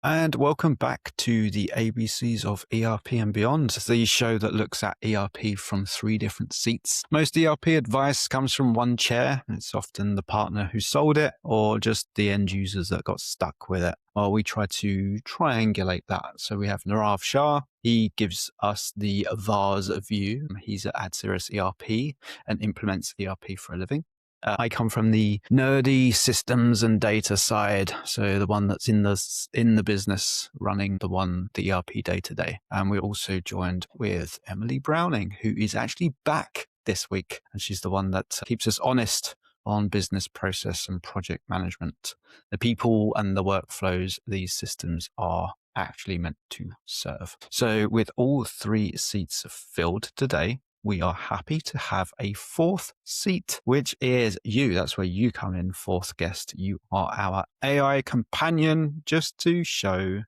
And welcome back to the ABCs of ERP and Beyond, the show that looks at ERP from 3 different seats. Most ERP advice comes from one chair. It's often the partner who sold it or just the end users that got stuck with it. Well, we try to triangulate that. So we have Nirav Shah. He gives us the VARS view. He's at AdSerious ERP and implements ERP for a living. I come from the nerdy systems and data side, so the one that's in the business running the ERP day to day. And we're also joined with Emily Browning, who is actually back this week, and she's the one that keeps us honest on business process and project management, the people and the workflows these systems are actually meant to serve. So with all 3 seats filled today, we are happy to have a 4th seat, which is you. That's where you come in, 4th guest. You are our AI companion, just to show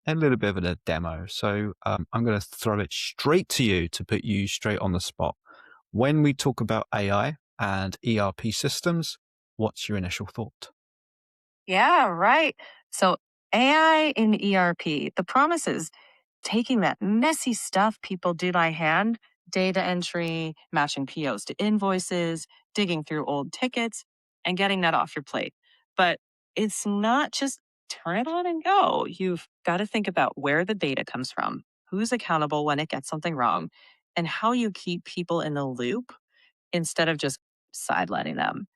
a little bit of a demo. So I'm going to throw it straight to you to put you straight on the spot. When we talk about AI and ERP systems, what's your initial thought? Yeah, right. So AI in ERP, the promise is taking that messy stuff people do by hand, data entry, matching POs to invoices, digging through old tickets, and getting that off your plate. But it's not just turn it on and go. You've got to think about where the data comes from, who's accountable when it gets something wrong, and how you keep people in the loop instead of just sidelining them.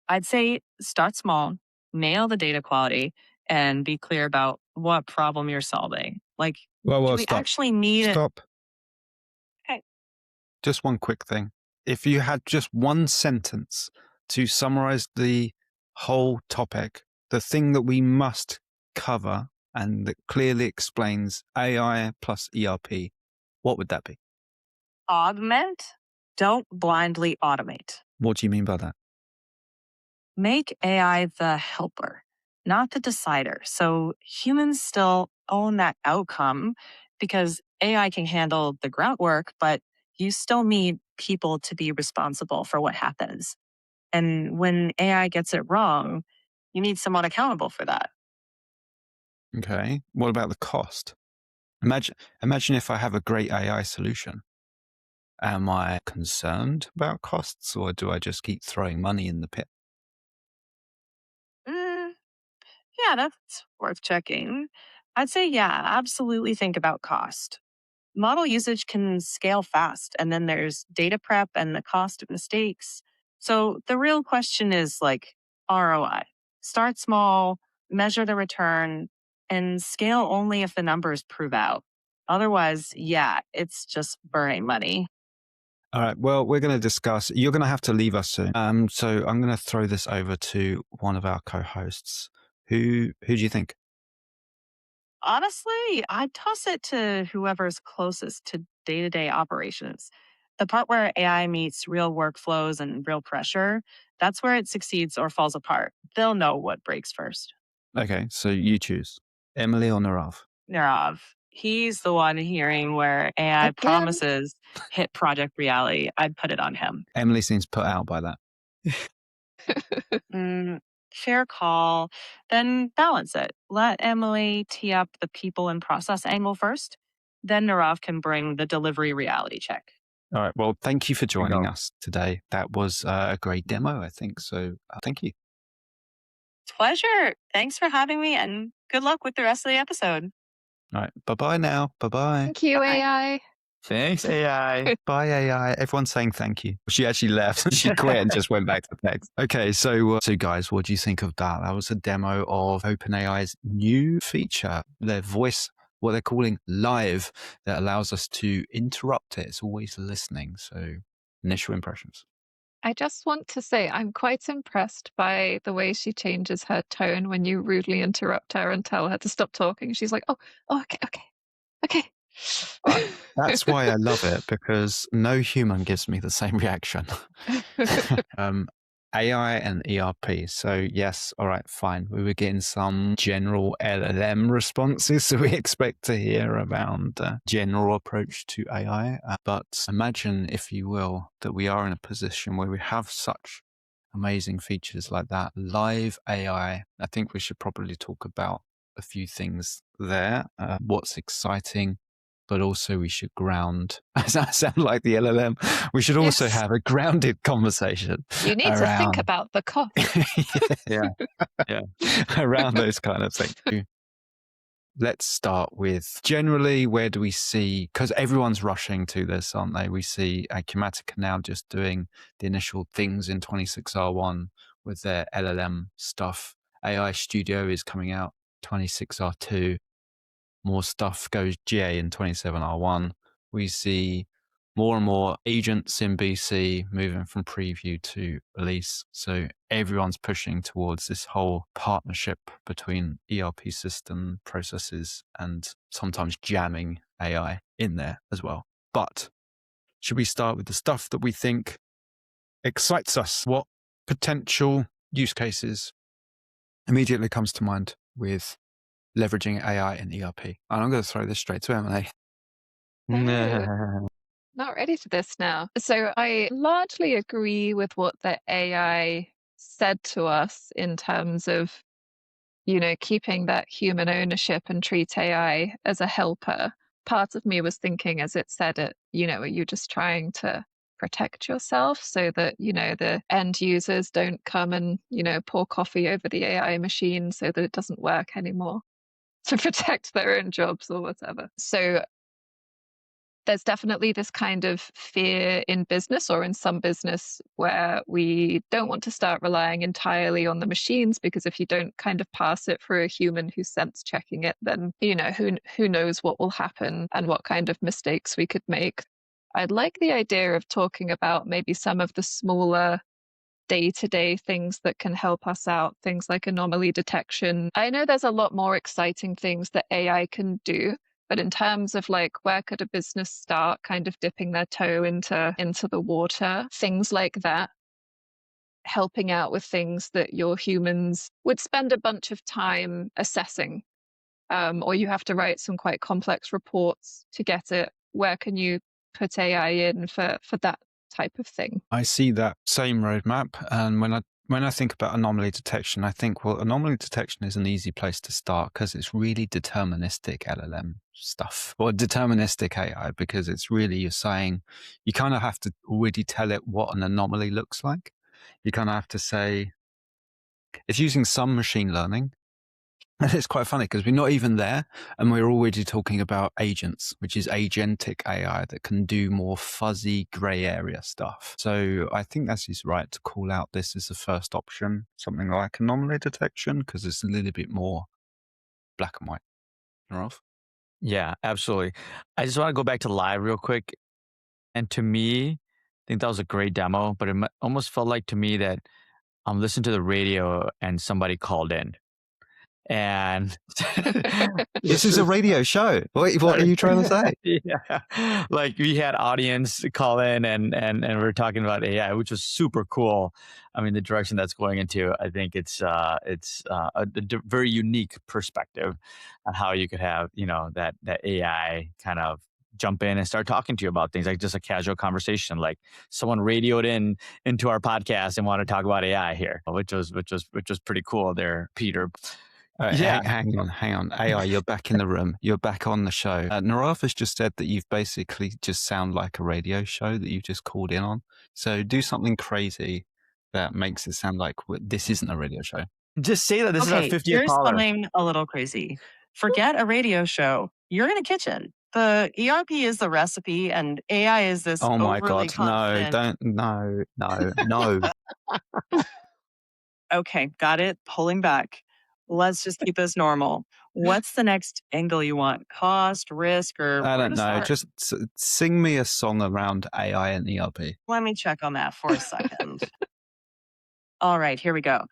I'd say start small, nail the data quality, and be clear about what problem you're solving. Like, do we Stop. actually need it? Stop. Okay. Just one quick thing. If you had just one sentence to summarize the whole topic, the thing that we must cover and that clearly explains AI plus ERP, what would that be? Augment, don't blindly automate. What do you mean by that? Make AI the helper, not the decider. So humans still own that outcome because AI can handle the groundwork, but you still need people to be responsible for what happens. And when AI gets it wrong, you need someone accountable for that. Okay. What about the cost? Imagine if I have a great AI solution. Am I concerned about costs, or do I just keep throwing money in the pit? Mm, yeah, that's worth checking. I'd say, yeah, absolutely think about cost. Model usage can scale fast, and then there's data prep and the cost of mistakes. So the real question is like ROI. Start small, measure the return, and scale only if the numbers prove out. Otherwise, yeah, it's just burning money. All right. Well, we're going to discuss. You're going to have to leave us soon. So I'm going to throw this over to one of our co-hosts. Who do you think? Honestly, I'd toss it to whoever's closest to day to day operations. The part where AI meets real workflows and real pressure, that's where it succeeds or falls apart. They'll know what breaks first. Okay, so you choose Emily or Nirav. Nirav, he's the one hearing where AI Again? promises hit project reality. I'd put it on him. Emily seems put out by that. Mm, fair call. Then balance it. Let Emily tee up the people and process angle first. Then Nirav can bring the delivery reality check. All right. Well, thank you for joining us today. That was a great demo, I think. So thank you. Pleasure. Thanks for having me and good luck with the rest of the episode. All right. Bye-bye now. Bye-bye. Thank you, Bye. AI. Thanks, AI. Bye, AI. Everyone's saying thank you. She actually left. She quit and just went back to text. Okay, so guys, what do you think of that? That was a demo of OpenAI's new feature, their voice, what they're calling live, that allows us to interrupt it. It's always listening. So initial impressions. I just want to say I'm quite impressed by the way she changes her tone when you rudely interrupt her and tell her to stop talking. She's like, oh, okay. That's why I love it, because no human gives me the same reaction. AI and ERP. So yes, all right, fine. We were getting some general LLM responses, so we expect to hear around general approach to AI. But imagine, if you will, that we are in a position where we have such amazing features like that. Live AI. I think we should probably talk about a few things there. What's exciting, but also we should ground. As I sound like the LLM, we should also Yes. have a grounded conversation. You need to think about the cost. yeah, around those kind of things. Let's start with generally, where do we see, because everyone's rushing to this, aren't they? We see Acumatica now just doing the initial things in 26R1 with their LLM stuff. AI Studio is coming out 26R2. More stuff goes GA in 27R1. We see more and more agents in BC moving from preview to release. So everyone's pushing towards this whole partnership between ERP system processes and sometimes jamming AI in there as well. But should we start with the stuff that we think excites us? What potential use cases immediately comes to mind with leveraging AI in ERP? And I'm going to throw this straight to Emily. Not ready for this now. So I largely agree with what the AI said to us in terms of, keeping that human ownership and treat AI as a helper. Part of me was thinking as it said it, are you just trying to protect yourself so that, the end users don't come and, pour coffee over the AI machine so that it doesn't work anymore to protect their own jobs or whatever. So there's definitely this kind of fear in business or in some business where we don't want to start relying entirely on the machines, because if you don't kind of pass it through a human who's sense checking it, then, who knows what will happen and what kind of mistakes we could make. I'd like the idea of talking about maybe some of the smaller day-to-day things that can help us out, things like anomaly detection. I know there's a lot more exciting things that AI can do, but in terms of like, where could a business start kind of dipping their toe into the water, things like that, helping out with things that your humans would spend a bunch of time assessing, or you have to write some quite complex reports to get it. Where can you put AI in for that type of thing? I see that same roadmap. And when I think about anomaly detection, I think, well, anomaly detection is an easy place to start because it's really deterministic LLM stuff, or deterministic AI, because it's really, you're saying, you kind of have to already tell it what an anomaly looks like. You kind of have to say, it's using some machine learning. And it's quite funny because we're not even there, and we're already talking about agents, which is agentic AI that can do more fuzzy gray area stuff. So I think that is right to call out this as the first option, something like anomaly detection, because it's a little bit more black and white. Nirav? Yeah, absolutely. I just want to go back to live real quick. And to me, I think that was a great demo, but it almost felt like to me that I'm listening to the radio and somebody called in. And This is a radio show. What are you trying to say? Yeah, like we had audience call in and we're talking about AI, which was super cool. I mean, the direction that's going into, I think it's a very unique perspective on how you could have, that AI kind of jump in and start talking to you about things, like just a casual conversation, like someone radioed into our podcast and want to talk about AI here, which was pretty cool there, Peter. Yeah. Hang on. AI, you're back in the room. You're back on the show. Nirav has just said that you've basically just sound like a radio show that you've just called in on. So do something crazy that makes it sound like this isn't a radio show. Just say that this is our 50th here's caller. something a little crazy. Forget a radio show. You're in a kitchen. The ERP is the recipe, and AI is this. Oh my God! Confident... No. Okay, got it. Pulling back. Let's just keep this normal. What's the next angle you want? Cost, risk, or I don't know. Start? Just sing me a song around AI and ERP. Let me check on that for a second. All right, here we go.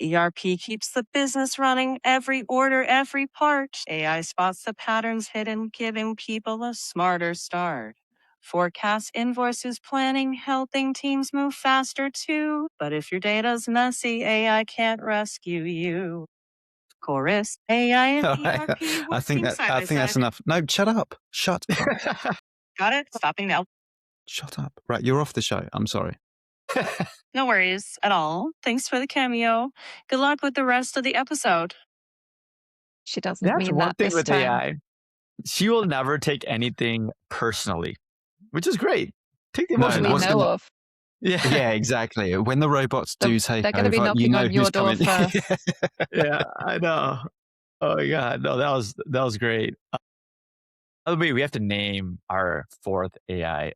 ERP keeps the business running, every order, every part. AI spots the patterns hidden, giving people a smarter start. Forecasts, invoices, planning, helping teams move faster too. But if your data's messy, AI can't rescue you. Chorus, AI and ERP. I think that's enough. No, shut up. Shut up. Got it? Stopping now. Shut up. Right, you're off the show. I'm sorry. No worries at all. Thanks for the cameo. Good luck with the rest of the episode. She doesn't That's mean one that thing this with time. AI. She will never take anything personally, which is great. Take the No, That emotion we out what's of it. know gonna, of. Yeah. yeah, exactly. When the robots do take They're going to be over, you knocking know on your who's door coming. first. Yeah, I know. Oh my God. No, that was great. By the way, we have to name our fourth AI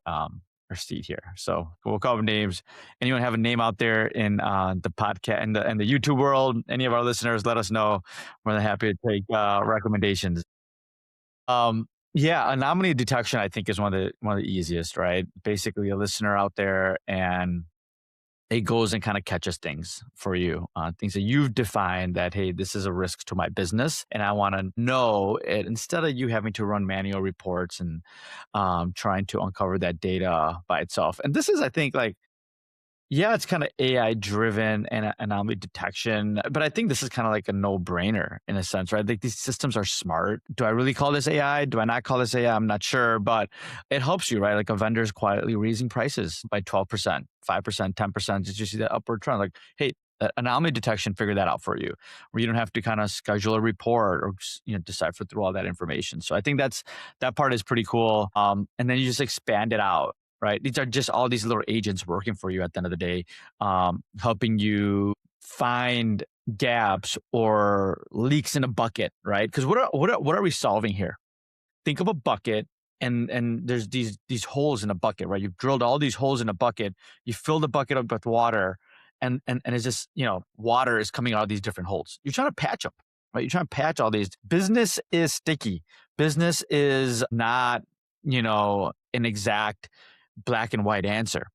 our seat here. So we'll call them names. Anyone have a name out there in the podcast and the YouTube world? Any of our listeners, let us know. We're happy to take recommendations. Yeah, anomaly detection I think is one of the easiest, right? Basically, a listener out there and it goes and kind of catches things for you, things that you've defined that, hey, this is a risk to my business. And I want to know it instead of you having to run manual reports and trying to uncover that data by itself. And this is, I think, like, yeah, it's kind of AI driven and anomaly detection, but I think this is kind of like a no brainer in a sense, right? Like these systems are smart. Do I really call this AI? Do I not call this AI? I'm not sure, but it helps you, right? Like a vendor's quietly raising prices by 12%, 5%, 10%. Did you see that upward trend? Like, hey, anomaly detection figured that out for you, where you don't have to kind of schedule a report or decipher through all that information. So I think that part is pretty cool. And then you just expand it out. Right. These are just all these little agents working for you at the end of the day, helping you find gaps or leaks in a bucket. Right. Because what are we solving here? Think of a bucket and there's these holes in a bucket, right? You've drilled all these holes in a bucket. You fill the bucket up with water and it's just, water is coming out of these different holes. You're trying to patch them, right? You're trying to patch all these. Business is sticky. Business is not, an exact black and white answer.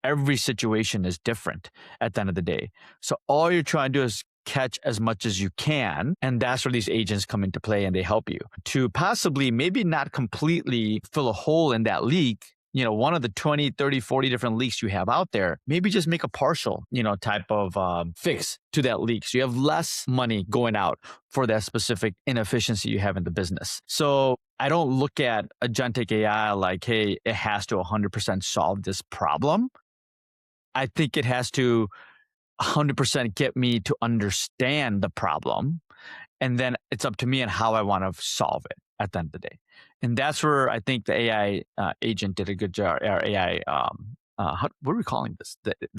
Every situation is different at the end of the day. So all you're trying to do is catch as much as you can. And that's where these agents come into play and they help you to possibly maybe not completely fill a hole in that leak. One of the 20, 30, 40 different leaks you have out there, maybe just make a partial, type of fix to that leak. So you have less money going out for that specific inefficiency you have in the business. So I don't look at Agentic AI like, hey, it has to 100% solve this problem. I think it has to 100% get me to understand the problem. And then it's up to me and how I want to solve it at the end of the day. And that's where I think the AI agent did a good job. Our AI, what are we calling this?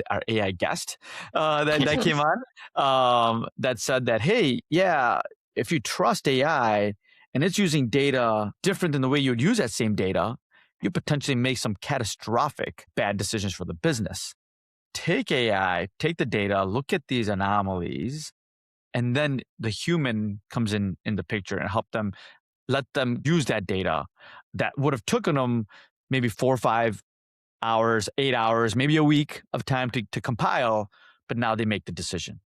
Our AI guest that came on that said that, hey, yeah, if you trust AI and it's using data different than the way you would use that same data, you potentially make some catastrophic bad decisions for the business. Take AI, take the data, look at these anomalies, and then the human comes in the picture and let them use that data that would have taken them maybe 4 or 5 hours, 8 hours, maybe a week of time to compile, but now they make the decision.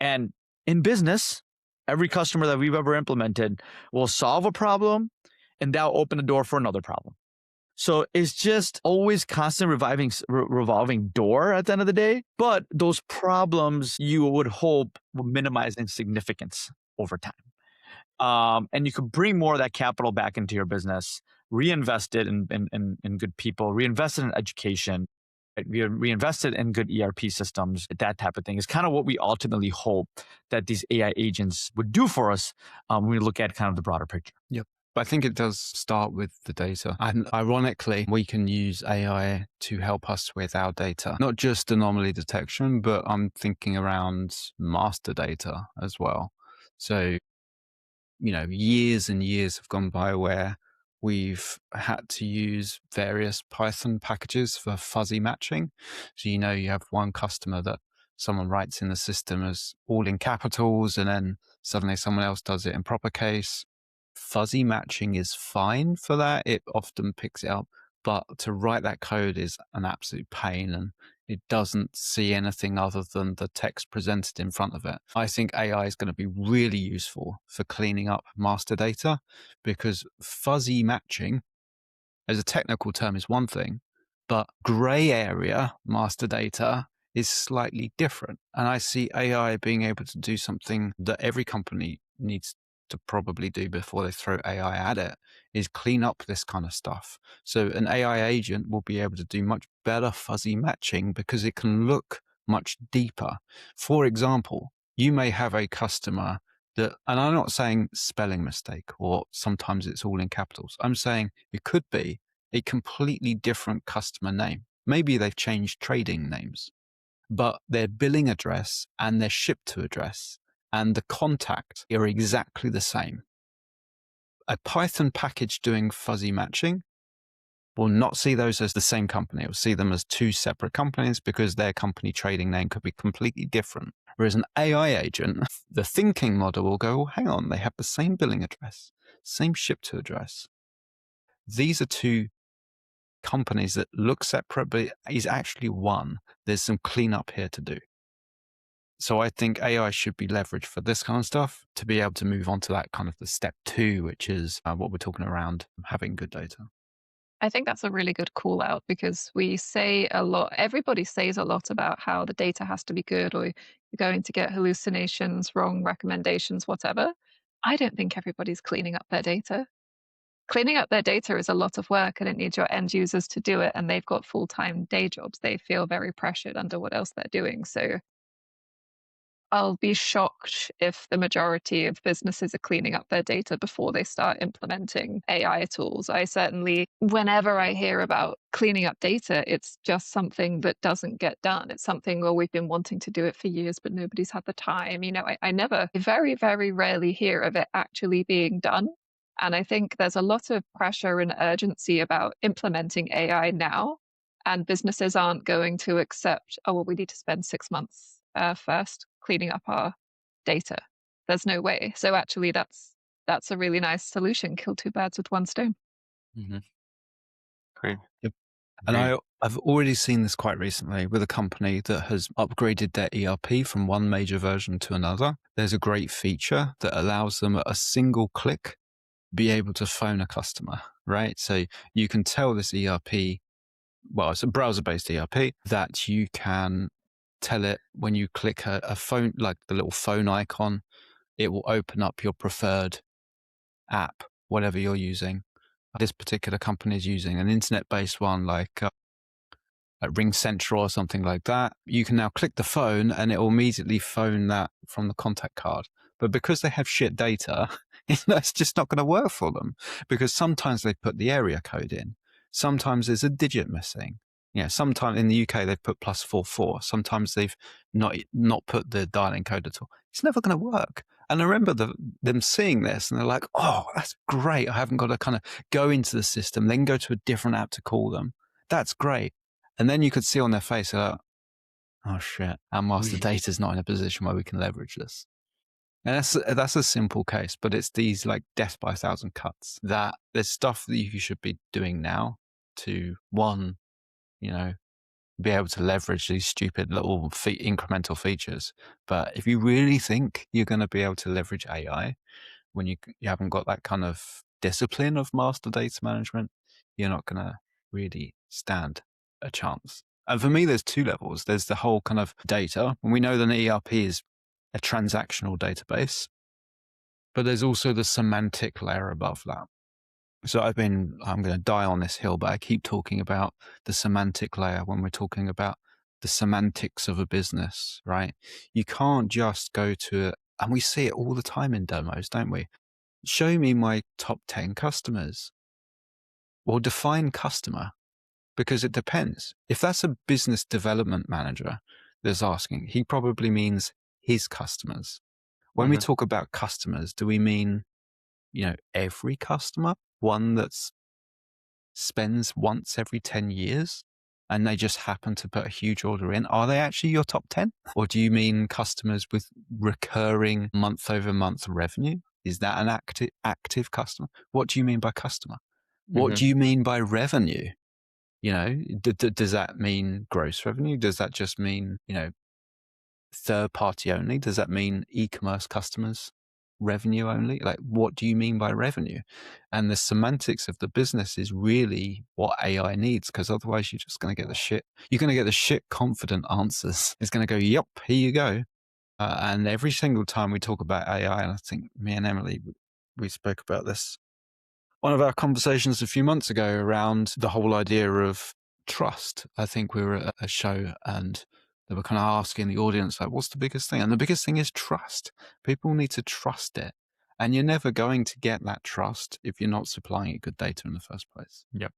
And in business, every customer that we've ever implemented will solve a problem and that'll open the door for another problem. So it's just always constant revolving door at the end of the day. But those problems you would hope will minimize in significance over time. And you could bring more of that capital back into your business, reinvest it in good people, reinvest it in education, reinvest it in good ERP systems, that type of thing is kind of what we ultimately hope that these AI agents would do for us when we look at kind of the broader picture. Yep. But I think it does start with the data. And ironically, we can use AI to help us with our data, not just anomaly detection, but I'm thinking around master data as well. So, years and years have gone by where we've had to use various Python packages for fuzzy matching. So, you have one customer that someone writes in the system as all in capitals, and then suddenly someone else does it in proper case. Fuzzy matching is fine for that. It often picks it up, but to write that code is an absolute pain and it doesn't see anything other than the text presented in front of it. I think AI is going to be really useful for cleaning up master data because fuzzy matching as a technical term is one thing, but gray area master data is slightly different. And I see AI being able to do something that every company needs to probably do before they throw AI at it, is clean up this kind of stuff. So an AI agent will be able to do much better fuzzy matching because it can look much deeper. For example, you may have a customer and I'm not saying spelling mistake or sometimes it's all in capitals. I'm saying it could be a completely different customer name. Maybe they've changed trading names, but their billing address and their ship to address and the contact are exactly the same. A Python package doing fuzzy matching will not see those as the same company. It will see them as two separate companies because their company trading name could be completely different. Whereas an AI agent, the thinking model will go, well, hang on, they have the same billing address, same ship to address. These are two companies that look separate, but is actually one. There's some cleanup here to do. So I think AI should be leveraged for this kind of stuff to be able to move on to that kind of the step 2, which is what we're talking around having good data. I think that's a really good call out because we say a lot, everybody says a lot about how the data has to be good or you're going to get hallucinations, wrong recommendations, whatever. I don't think everybody's cleaning up their data. Cleaning up their data is a lot of work and it needs your end users to do it. And they've got full-time day jobs. They feel very pressured under what else they're doing. So I'll be shocked if the majority of businesses are cleaning up their data before they start implementing AI tools. I certainly, whenever I hear about cleaning up data, it's just something that doesn't get done. It's something, well, we've been wanting to do it for years, but nobody's had the time. You know, I never, very, very rarely hear of it actually being done. And I think there's a lot of pressure and urgency about implementing AI now. And businesses aren't going to accept, oh, well, we need to spend 6 months first cleaning up our data. There's no way. So actually, that's a really nice solution. Kill two birds with one stone. Mm-hmm. Great. Yep. And I've already seen this quite recently with a company that has upgraded their ERP from one major version to another. There's a great feature that allows them at a single click be able to phone a customer, right? So you can tell this ERP, well, it's a browser-based ERP, that you can tell it when you click a phone, like the little phone icon, it will open up your preferred app, whatever you're using. This particular company is using an internet-based one like Ring Central or something like that. You can now click the phone and it will immediately phone that from the contact card. But because they have shit data, it's just not going to work for them because sometimes they put the area code in. Sometimes there's a digit missing. Yeah, sometimes in the UK they've put +44. Sometimes they've not put the dialing code at all. It's never going to work. And I remember them seeing this and they're like, oh, that's great. I haven't got to kind of go into the system, then go to a different app to call them. That's great. And then you could see on their face, like, oh shit, our master data is not in a position where we can leverage this. And that's a simple case, but it's these like death by 1,000 cuts that there's stuff that you should be doing now to, one, you know, be able to leverage these stupid little incremental features. But if you really think you're going to be able to leverage AI when you haven't got that kind of discipline of master data management, you're not going to really stand a chance. And for me, there's two levels. There's the whole kind of data, and we know that an ERP is a transactional database, but there's also the semantic layer above that. So I'm going to die on this hill, but I keep talking about the semantic layer when we're talking about the semantics of a business, right? You can't just go to, and we see it all the time in demos, don't we? Show me my top 10 customers or define customer, because it depends. If that's a business development manager that's asking, he probably means his customers. When we talk about customers, do we mean, every customer? One that's spends once every 10 years and they just happen to put a huge order in? Are they actually your top 10? Or do you mean customers with recurring month over month revenue? Is that an active customer? What do you mean by customer? What do you mean by revenue? Does that mean gross revenue? Does that just mean, third party only? Does that mean e-commerce customers revenue only? Like, what do you mean by revenue? And the semantics of the business is really what AI needs, because otherwise you're just going to get you're going to get the shit confident answers. It's going to go, yep, here you go. And every single time we talk about AI, and I think me and Emily, we spoke about this one of our conversations a few months ago around the whole idea of trust. I think we were at a show and They were kind of asking the audience, like, what's the biggest thing? And the biggest thing is trust. People need to trust it. And you're never going to get that trust if you're not supplying it good data in the first place. Yep.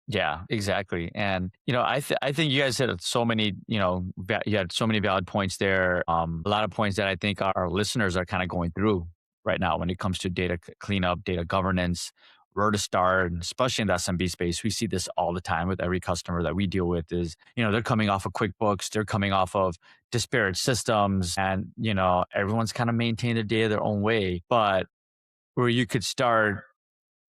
Yeah, exactly. And, I think you guys had so many, you had so many valid points there. A lot of points that I think our listeners are kind of going through right now when it comes to data cleanup, data governance, where to start, especially in the SMB space. We see this all the time with every customer that we deal with is, they're coming off of QuickBooks, they're coming off of disparate systems, and, everyone's kind of maintained their data their own way. But where you could start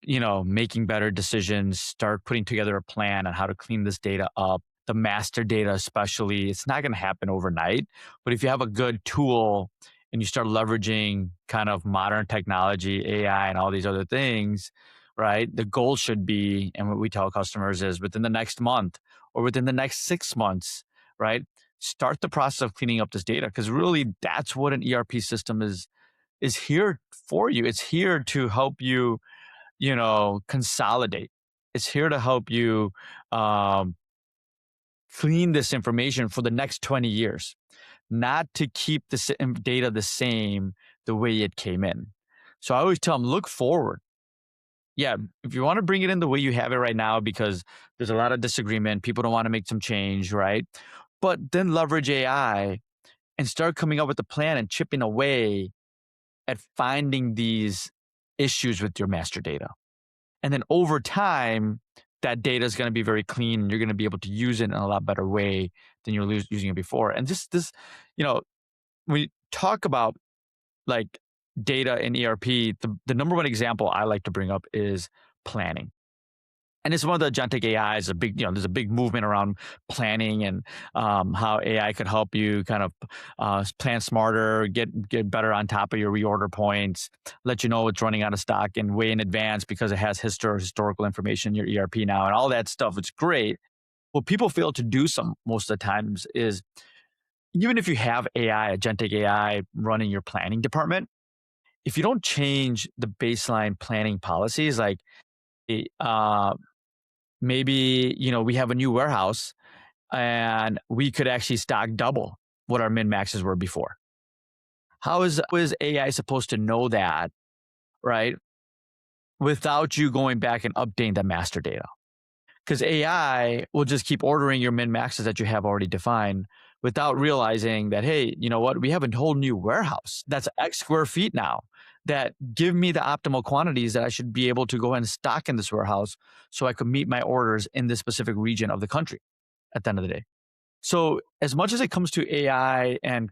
making better decisions, start putting together a plan on how to clean this data up, the master data especially. It's not going to happen overnight, but if you have a good tool and you start leveraging kind of modern technology, AI, and all these other things, right? The goal should be, and what we tell customers is within the next month or within the next 6 months, right? Start the process of cleaning up this data, because really that's what an ERP system is here for you. It's here to help you consolidate. It's here to help you clean this information for the next 20 years, not to keep the data the same the way it came in. So I always tell them, look forward. Yeah, if you want to bring it in the way you have it right now, because there's a lot of disagreement, people don't want to make some change, right? But then leverage AI and start coming up with a plan and chipping away at finding these issues with your master data. And then over time, that data is going to be very clean, and you're going to be able to use it in a lot better way than you're using it before. And this, when we talk about like data in ERP, the number one example I like to bring up is planning. And it's one of the agentic AI is a big, there's a big movement around planning and how AI could help you kind of plan smarter, get better on top of your reorder points, let you know what's running out of stock and way in advance because it has historical information in your ERP now and all that stuff. It's great. What people fail to do most of the times is, even if you have AI, agentic AI running your planning department, if you don't change the baseline planning policies, like maybe, we have a new warehouse and we could actually stock double what our min maxes were before. How is AI supposed to know that, right? Without you going back and updating the master data. Because AI will just keep ordering your min maxes that you have already defined without realizing that, hey, you know what? We have a whole new warehouse that's X square feet now that give me the optimal quantities that I should be able to go ahead and stock in this warehouse so I could meet my orders in this specific region of the country at the end of the day. So as much as it comes to AI and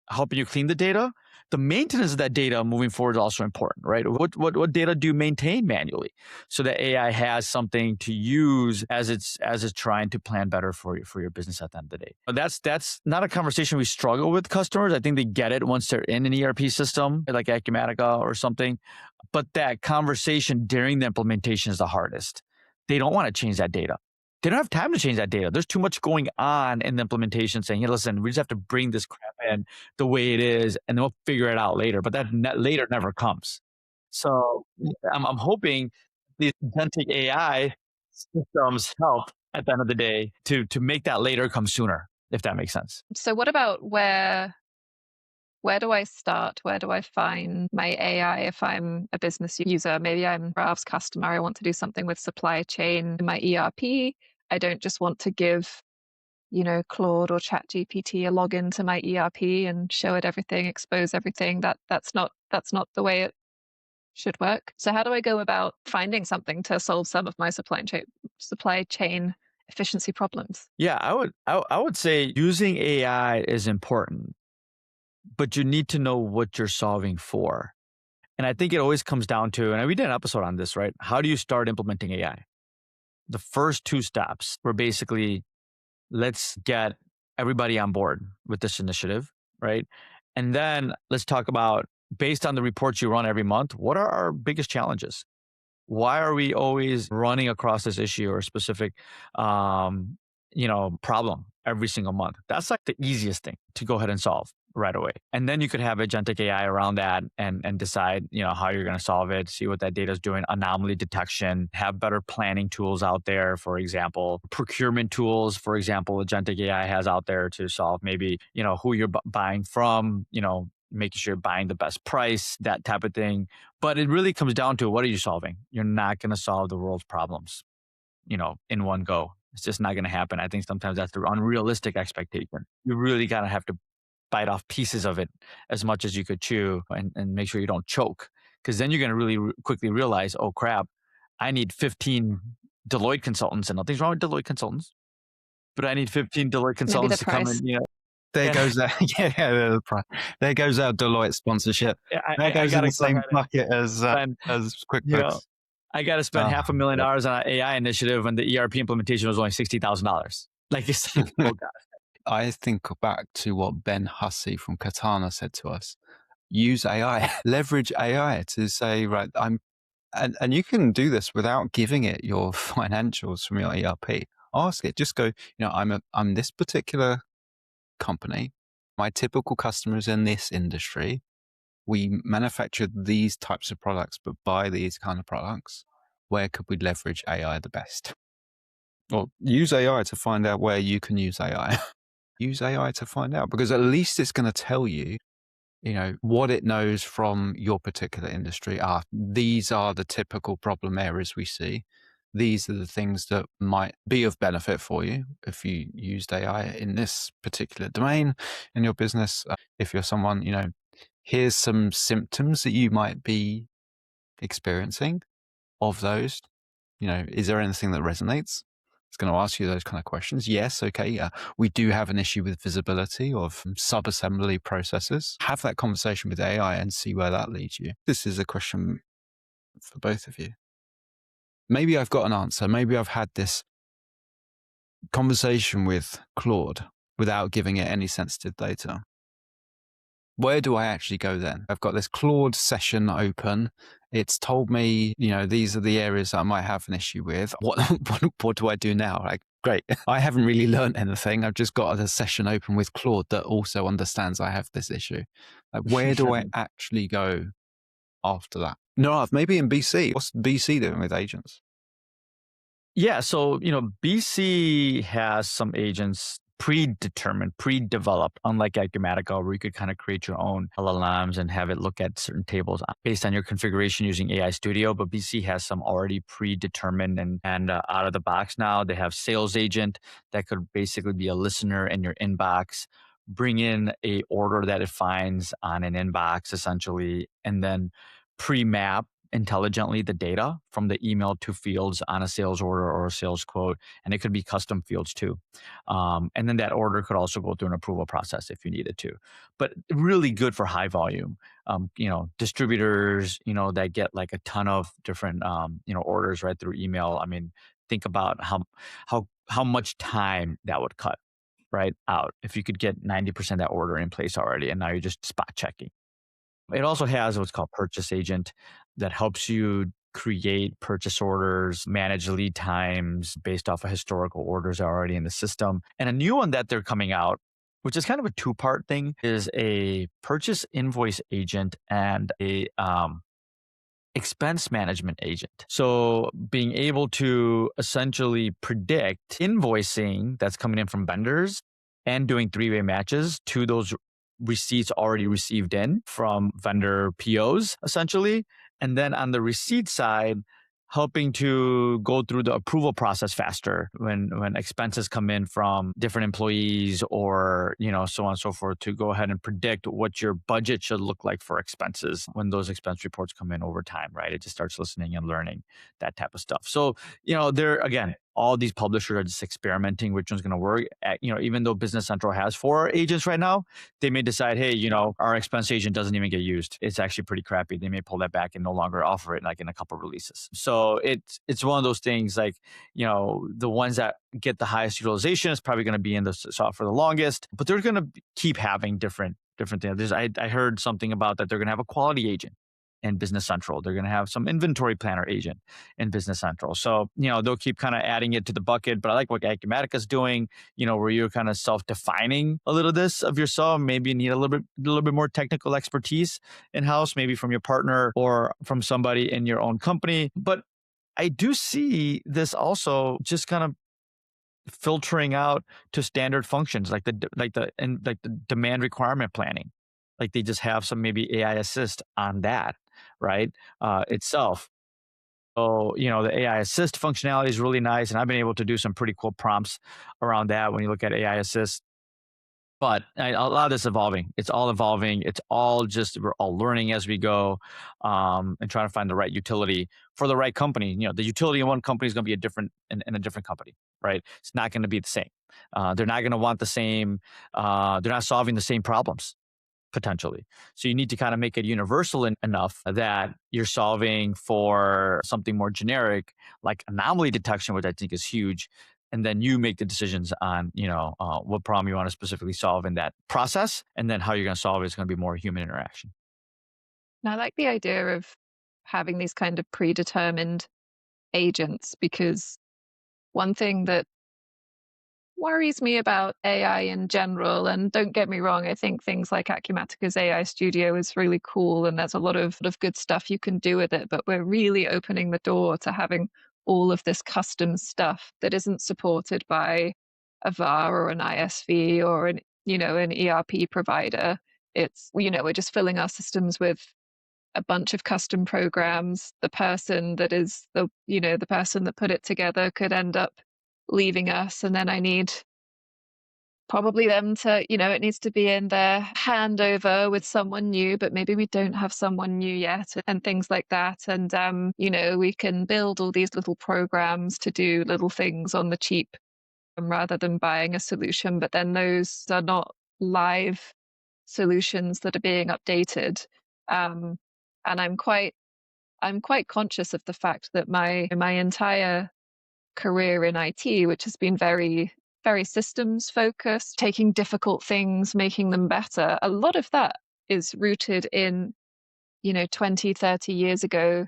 helping you clean the data, the maintenance of that data moving forward is also important, right? What data do you maintain manually so that AI has something to use as it's trying to plan better for your business at the end of the day? But that's not a conversation we struggle with customers. I think they get it once they're in an ERP system like Acumatica or something. But that conversation during the implementation is the hardest. They don't want to change that data. They don't have time to change that data. There's too much going on in the implementation saying, hey, listen, we just have to bring this crap in the way it is, and then we'll figure it out later. But that later never comes. So I'm hoping these agentic AI systems help at the end of the day to make that later come sooner, if that makes sense. So what about where do I start? Where do I find my AI if I'm a business user? Maybe I'm Rav's customer. I want to do something with supply chain in my ERP. I don't just want to give, Claude or ChatGPT a login to my ERP and show it everything, expose everything. That's not the way it should work. So how do I go about finding something to solve some of my supply chain efficiency problems? Yeah, I would say using AI is important, but you need to know what you're solving for. And I think it always comes down to, and we did an episode on this, right? How do you start implementing AI? The first 2 steps were basically, let's get everybody on board with this initiative, right? And then let's talk about, based on the reports you run every month, what are our biggest challenges? Why are we always running across this issue or specific, problem every single month? That's like the easiest thing to go ahead and solve. right away. And then you could have agentic AI around that and decide, how you're going to solve it, see what that data is doing, anomaly detection, have better planning tools out there, for example, procurement tools, for example, agentic AI has out there to solve maybe, who you're buying from, making sure you're buying the best price, that type of thing. But it really comes down to, what are you solving? You're not going to solve the world's problems, in one go. It's just not going to happen. I think sometimes that's the unrealistic expectation. You really got to have to bite off pieces of it as much as you could chew and make sure you don't choke. Because then you're going to really quickly realize, oh crap, I need 15 Deloitte consultants, and nothing's wrong with Deloitte consultants, but I need 15 Deloitte consultants to come in. There goes that. There goes our Deloitte sponsorship. That goes in the same bucket as QuickBooks. I got to spend $500,000 on an AI initiative when the ERP implementation was only $60,000. Like, it's oh god. I think back to what Ben Hussey from Katana said to us: use AI, leverage AI to say, right, and you can do this without giving it your financials from your ERP. Ask it, just go, I'm this particular company. My typical customers in this industry. We manufacture these types of products, but buy these kind of products. Where could we leverage AI the best? Or use AI to find out where you can use AI. Use AI to find out, because at least it's going to tell you, what it knows from your particular industry. These are the typical problem areas we see. These are the things that might be of benefit for you if you used AI in this particular domain in your business. If you're someone, here's some symptoms that you might be experiencing of those. Is there anything that resonates? It's going to ask you those kind of questions. Yes, okay, yeah. We do have an issue with visibility of sub-assembly processes. Have that conversation with AI and see where that leads you. This is a question for both of you. Maybe I've got an answer. Maybe I've had this conversation with Claude without giving it any sensitive data. Where do I actually go then? I've got this Claude session open. It's told me, these are the areas that I might have an issue with. What do I do now? Like, great. I haven't really learned anything. I've just got a session open with Claude that also understands I have this issue. Like, where do I actually go after that? Nirav, maybe in BC. What's BC doing with agents? Yeah, so, BC has some agents predetermined, pre-developed, unlike Acumatica, where you could kind of create your own LLMs and have it look at certain tables based on your configuration using AI Studio. But BC has some already predetermined and out of the box now. They have sales agent that could basically be a listener in your inbox, bring in a order that it finds on an inbox essentially, and then pre-map intelligently the data from the email to fields on a sales order or a sales quote. And it could be custom fields too. And then that order could also go through an approval process if you needed to. But really good for high volume, distributors, that get like a ton of different, orders right through email. I mean, think about how much time that would cut right out if you could get 90% of that order in place already, and now you're just spot checking. It also has what's called purchase agent that helps you create purchase orders, manage lead times based off of historical orders already in the system. And a new one that they're coming out, which is kind of a two-part thing, is a purchase invoice agent and a expense management agent. So being able to essentially predict invoicing that's coming in from vendors and doing three-way matches to those receipts already received in from vendor POs, essentially. And then on the receipt side, helping to go through the approval process faster when expenses come in from different employees or, so on and so forth, to go ahead and predict what your budget should look like for expenses when those expense reports come in over time, right? It just starts listening and learning that type of stuff. So, they're, again, all these publishers are just experimenting which one's going to work. Even though Business Central has 4 agents right now, they may decide, hey, our expense agent doesn't even get used. It's actually pretty crappy. They may pull that back and no longer offer it like in a couple of releases. So it's one of those things like, the ones that get the highest utilization is probably going to be in the software the longest, but they're going to keep having different things. I heard something about that they're going to have a quality agent in Business Central. They're going to have some inventory planner agent in Business Central. So, they'll keep kind of adding it to the bucket. But I like what Acumatica is doing, where you're kind of self-defining a little this of yourself. Maybe you need a little bit more technical expertise in-house, maybe from your partner or from somebody in your own company. But I do see this also just kind of filtering out to standard functions like the demand requirement planning. Like they just have some maybe AI assist on that, right? Itself. So, the AI assist functionality is really nice. And I've been able to do some pretty cool prompts around that when you look at AI assist. But a lot of this evolving. It's all evolving. It's all just, we're all learning as we go, and trying to find the right utility for the right company. The utility in one company is going to be in a different company, right? It's not going to be the same. They're not going to want the same. They're not solving the same problems potentially. So you need to kind of make it universal enough that you're solving for something more generic, like anomaly detection, which I think is huge. And then you make the decisions on, what problem you want to specifically solve in that process. And then how you're going to solve it is going to be more human interaction. Now, I like the idea of having these kind of predetermined agents, because one thing that worries me about AI in general, and don't get me wrong, I think things like Acumatica's AI Studio is really cool and there's a lot of good stuff you can do with it, but we're really opening the door to having all of this custom stuff that isn't supported by a VAR or an ISV or an ERP provider. It's, we're just filling our systems with a bunch of custom programs. The person that is the person that put it together could end up leaving us, and then I need probably them to, it needs to be in their handover with someone new, but maybe we don't have someone new yet, and things like that. And we can build all these little programs to do little things on the cheap rather than buying a solution, but then those are not live solutions that are being updated. And I'm quite conscious of the fact that my entire career in IT, which has been very, very systems focused, taking difficult things, making them better, a lot of that is rooted in, 20, 30 years ago,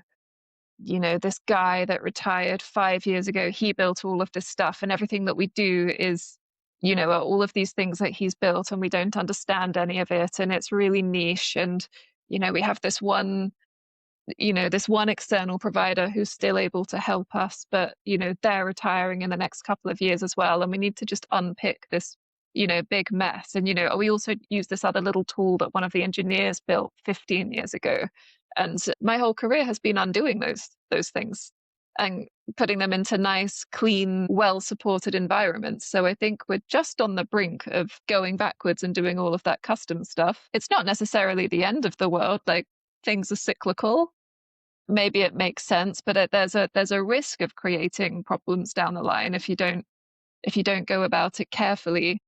this guy that retired 5 years ago, he built all of this stuff, and everything that we do is, all of these things that he's built, and we don't understand any of it, and it's really niche. And, we have this one external provider who's still able to help us, but, they're retiring in the next couple of years as well. And we need to just unpick this, big mess. And, we also use this other little tool that one of the engineers built 15 years ago. And my whole career has been undoing those things and putting them into nice, clean, well-supported environments. So I think we're just on the brink of going backwards and doing all of that custom stuff. It's not necessarily the end of the world. Like, things are cyclical. Maybe it makes sense, but there's a risk of creating problems down the line if you don't go about it carefully.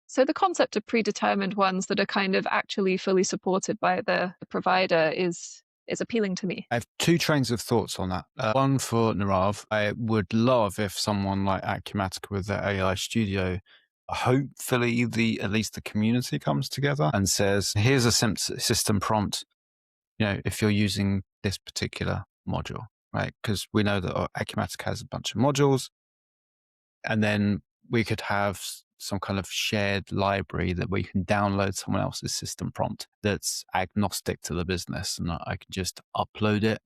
So the concept of predetermined ones that are kind of actually fully supported by the provider is appealing to me. I have two trains of thoughts on that. One for Nirav. I would love if someone like Acumatica with their AI studio, hopefully at least the community comes together and says, here's a system prompt, if you're using this particular module, right? Because we know that Acumatica has a bunch of modules, and then we could have some kind of shared library that we can download someone else's system prompt that's agnostic to the business, and I can just upload it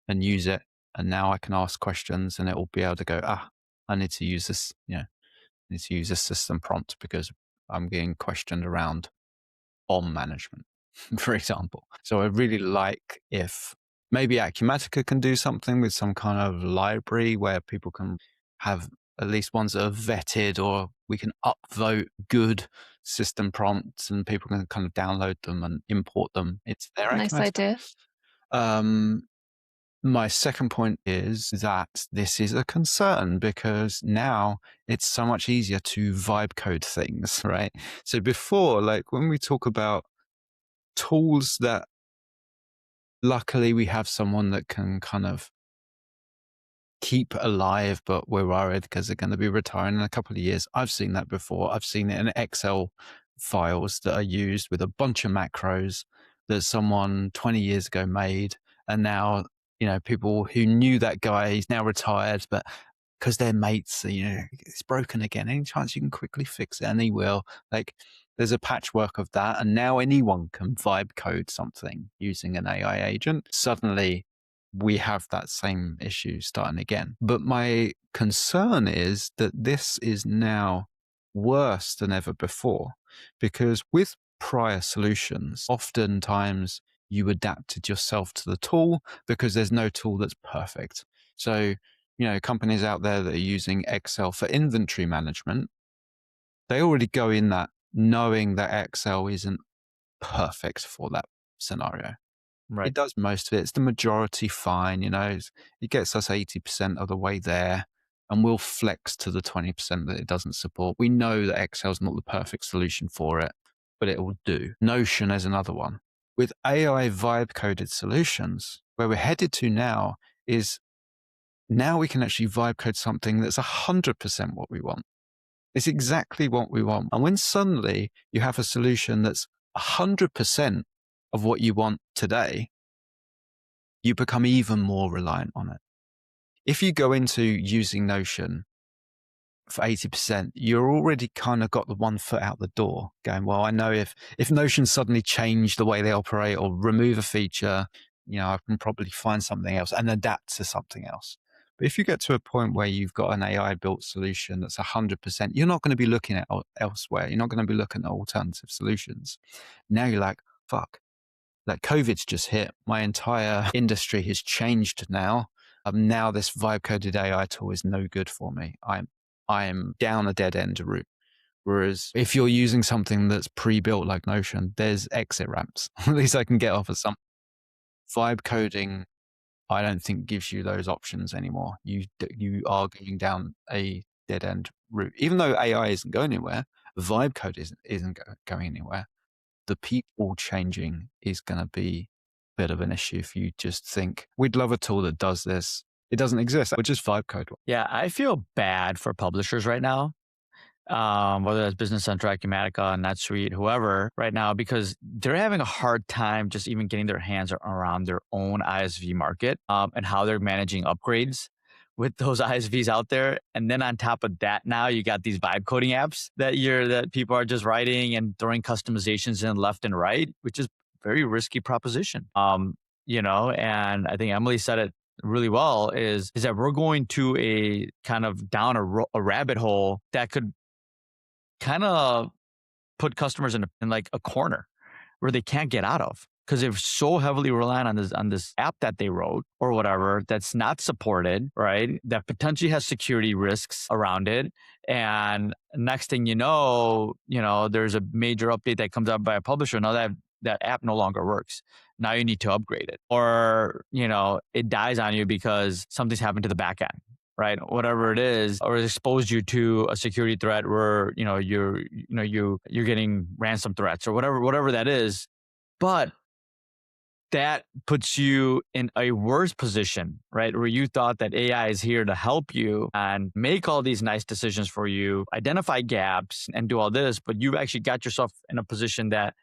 and use it, and now I can ask questions and it will be able to go, I need to use this, I need to use this system prompt because I'm getting questioned around bomb management, for example. So I really like if maybe Acumatica can do something with some kind of library where people can have at least ones that are vetted, or we can upvote good system prompts and people can kind of download them and import them into their Nice Acumatica. idea. My second point is that this is a concern because now it's so much easier to vibe code things, right? So before, like when we talk about tools that luckily we have someone that can kind of keep alive, but we're worried because they're going to be retiring in a couple of years. I've seen that before. I've seen it in Excel files that are used with a bunch of macros that someone 20 years ago made, And now, people who knew that guy, he's now retired, but because they're mates, it's broken again. Any chance you can quickly fix it? And he will. Like, there's a patchwork of that. And now anyone can vibe code something using an AI agent. Suddenly, we have that same issue starting again. But my concern is that this is now worse than ever before, because with prior solutions, oftentimes you adapted yourself to the tool because there's no tool that's perfect. So, companies out there that are using Excel for inventory management, they already go in that knowing that Excel isn't perfect for that scenario. Right. It does most of it. It's the majority fine, it gets us 80% of the way there, and we'll flex to the 20% that it doesn't support. We know that Excel's not the perfect solution for it, but it will do. Notion is another one. With AI vibe-coded solutions, where we're headed to now is now we can actually vibe code something that's 100% what we want. It's exactly what we want. And when suddenly you have a solution that's 100% of what you want today, you become even more reliant on it. If you go into using Notion for 80%, you're already kind of got the one foot out the door going, well, I know if Notion suddenly changed the way they operate or remove a feature, I can probably find something else and adapt to something else. But if you get to a point where you've got an AI built solution that's 100%, you're not going to be looking at elsewhere. You're not going to be looking at alternative solutions. Now you're like, fuck, like COVID's just hit. My entire industry has changed now. Now this vibe-coded AI tool is no good for me. I'm down a dead end route. Whereas if you're using something that's pre-built like Notion, there's exit ramps. At least I can get off of some. Vibe coding, I don't think gives you those options anymore. You are going down a dead end route. Even though AI isn't going anywhere, vibe code isn't going anywhere. The people changing is going to be a bit of an issue if you just think, we'd love a tool that does this. It doesn't exist. We're just vibe code. Yeah, I feel bad for publishers right now, whether that's Business Central, Acumatica, NetSuite, whoever right now, because they're having a hard time just even getting their hands around their own ISV market and how they're managing upgrades with those ISVs out there. And then on top of that, now you got these vibe coding apps that people are just writing and throwing customizations in left and right, which is a very risky proposition. And I think Emily said it really well is that we're going to a kind of down a rabbit hole that could kind of put customers in like a corner where they can't get out of because they're so heavily reliant on this app that they wrote or whatever that's not supported, right? That potentially has security risks around it. And next thing you know, there's a major update that comes out by a publisher. Now that app no longer works. Now you need to upgrade it. Or, it dies on you because something's happened to the back end, right? Whatever it is, or it exposed you to a security threat where, you're getting ransom threats or whatever that is. But that puts you in a worse position, right? Where you thought that AI is here to help you and make all these nice decisions for you, identify gaps and do all this, but you've actually got yourself in a position that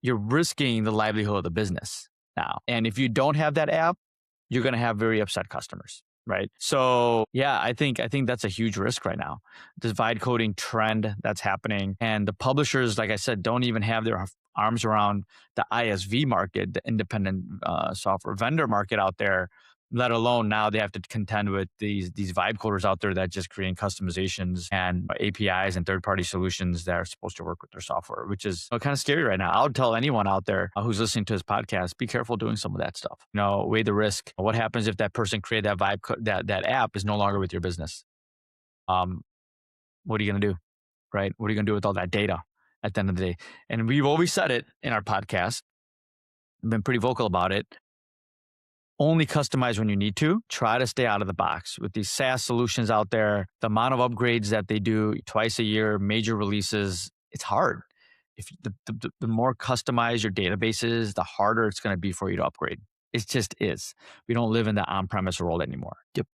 you're risking the livelihood of the business now. And if you don't have that app, you're going to have very upset customers, right? So yeah, I think that's a huge risk right now. This vibe coding trend that's happening, and the publishers, like I said, don't even have their arms around the ISV market, the independent software vendor market out there, let alone now they have to contend with these vibe coders out there that just create customizations and APIs and third-party solutions that are supposed to work with their software, which is kind of scary right now. I would tell anyone out there who's listening to this podcast, be careful doing some of that stuff. Weigh the risk. What happens if that person created that that app is no longer with your business? What are you going to do, right? What are you going to do with all that data at the end of the day? And we've always said it in our podcast, been pretty vocal about it. Only customize when you need to. Try to stay out of the box. With these SaaS solutions out there, the amount of upgrades that they do twice a year, major releases, it's hard. If the more customized your database is, the harder it's going to be for you to upgrade. It just is. We don't live in the on-premise world anymore. Yep.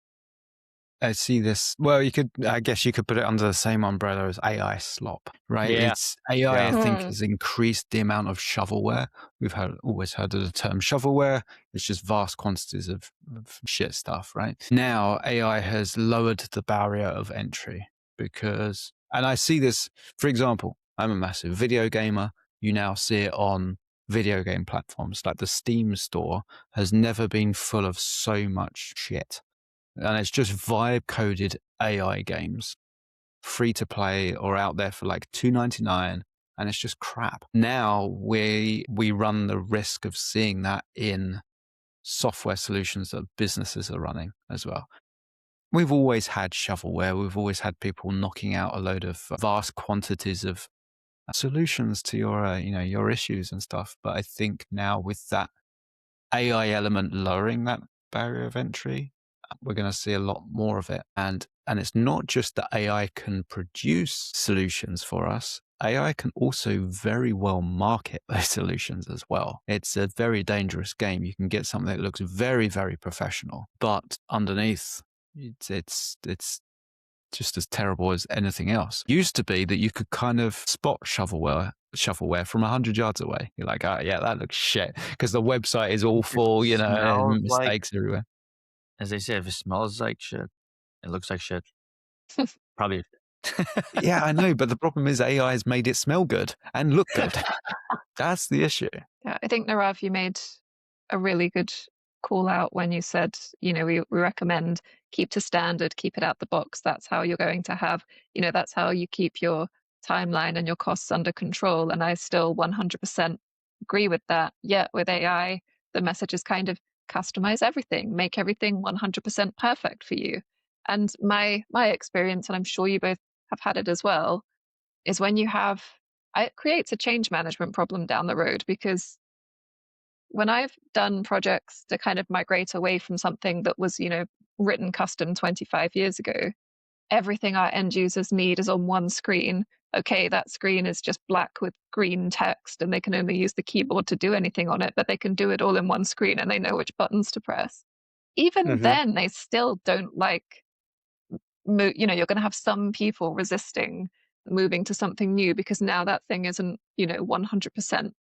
I see this. Well, I guess you could put it under the same umbrella as AI slop, right? Yeah. It's AI, Yeah. I think, has increased the amount of shovelware. We've always heard of the term shovelware. It's just vast quantities of shit stuff, right? Now, AI has lowered the barrier of entry because, and I see this, for example, I'm a massive video gamer. You now see it on video game platforms. Like the Steam store has never been full of so much shit. And it's just vibe-coded AI games, free to play or out there for like $2.99, and it's just crap. Now we run the risk of seeing that in software solutions that businesses are running as well. We've always had shovelware. We've always had people knocking out a load of vast quantities of solutions to your issues and stuff. But I think now with that AI element lowering that barrier of entry, we're going to see a lot more of it. And it's not just that AI can produce solutions for us. AI can also very well market those solutions as well. It's a very dangerous game. You can get something that looks very, very professional, but underneath it's just as terrible as anything else. Used to be that you could kind of spot shovelware from 100 yards away. You're like, oh yeah, that looks shit, because the website is awful, and mistakes everywhere. As they say, if it smells like shit, it looks like shit. Probably. Yeah, I know, but the problem is AI has made it smell good and look good. That's the issue. Yeah, I think, Nirav, you made a really good call out when you said, we recommend keep to standard, keep it out the box. That's how you're going to have, that's how you keep your timeline and your costs under control. And I still 100% agree with that. Yet with AI, the message is kind of customize everything, make everything 100% perfect for you. And my experience, and I'm sure you both have had it as well, is when you have, it creates a change management problem down the road, because when I've done projects to kind of migrate away from something that was, written custom 25 years ago, everything our end users need is on one screen. Okay, that screen is just black with green text and they can only use the keyboard to do anything on it, but they can do it all in one screen and they know which buttons to press. Even then, they still don't like, you're going to have some people resisting moving to something new because now that thing isn't, 100%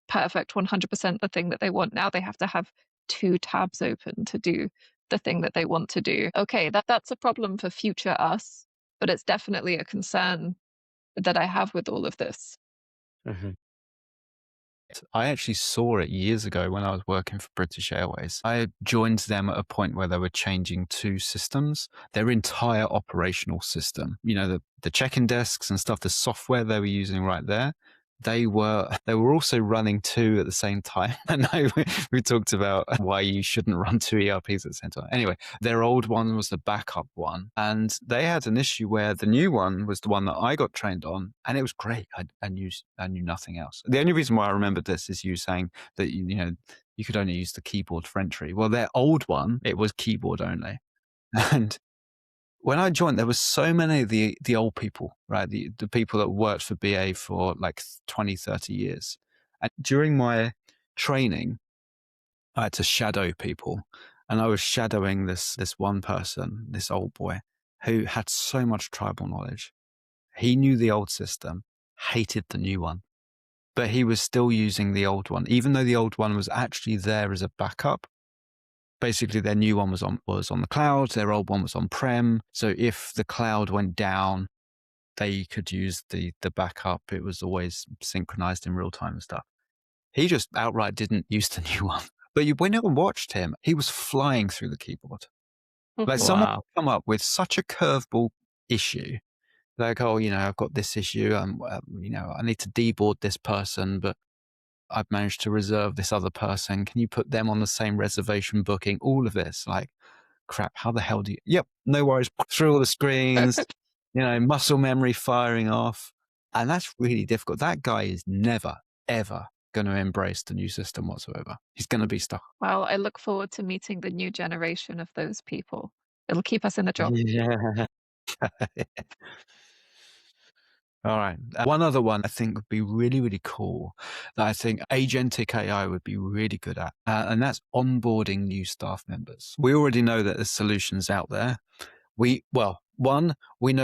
perfect, 100% the thing that they want. Now they have to have 2 tabs open to do the thing that they want to do. Okay, that's a problem for future us, but it's definitely a concern that I have with all of this. I actually saw it years ago when I was working for British Airways. I joined them at a point where they were changing 2 systems, their entire operational system. The check-in desks and stuff, the software they were using right there, they were also running 2 at the same time. And we talked about why you shouldn't run 2 ERPs at the same time. Anyway, their old one was the backup one, and they had an issue where the new one was the one that I got trained on, and it was great. I knew nothing else. The only reason why I remembered this is you saying that you could only use the keyboard for entry. Well, their old one, it was keyboard only, and when I joined, there was so many of the old people, right? The people that worked for BA for like 20, 30 years. And during my training, I had to shadow people. And I was shadowing this one person, this old boy, who had so much tribal knowledge. He knew the old system, hated the new one, but he was still using the old one, even though the old one was actually there as a backup. Basically, their new one was on the cloud. Their old one was on-prem. So if the cloud went down, they could use the backup. It was always synchronized in real time and stuff. He just outright didn't use the new one. But when you watched him, he was flying through the keyboard. Like someone would come up with such a curveball issue, like, oh, I've got this issue. I need to deboard this person, but I've managed to reserve this other person. Can you put them on the same reservation booking? All of this, like, crap, how the hell do you? Yep, no worries. Through all the screens, muscle memory firing off. And that's really difficult. That guy is never, ever going to embrace the new system whatsoever. He's going to be stuck. Well, I look forward to meeting the new generation of those people. It'll keep us in the job. Yeah. All right. One other one I think would be really, really cool that I think Agentic AI would be really good at, and that's onboarding new staff members. We already know that there's solutions out there. we know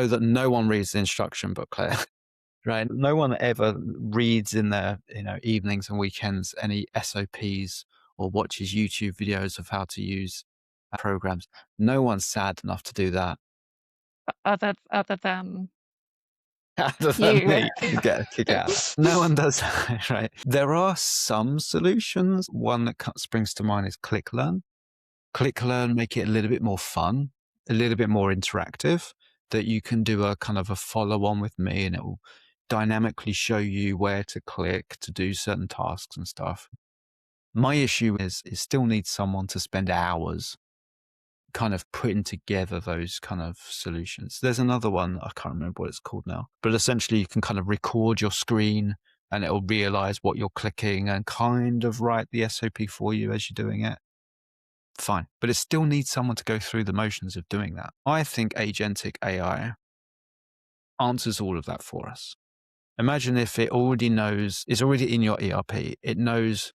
that no one reads the instruction booklet, right? No one ever reads in their evenings and weekends any SOPs or watches YouTube videos of how to use programs. No one's sad enough to do that. Other than Other than you. me, you get a kick out of that. No one does that, right? There are some solutions. One that springs to mind is ClickLearn. ClickLearn make it a little bit more fun, a little bit more interactive, that you can do a kind of a follow-on with me, and it will dynamically show you where to click to do certain tasks and stuff. My issue is it still needs someone to spend hours kind of putting together those kind of solutions. There's another one, I can't remember what it's called now, but essentially you can kind of record your screen and it'll realize what you're clicking and kind of write the SOP for you as you're doing it. Fine. But it still needs someone to go through the motions of doing that. I think Agentic AI answers all of that for us. Imagine if it already knows, it's already in your ERP. It knows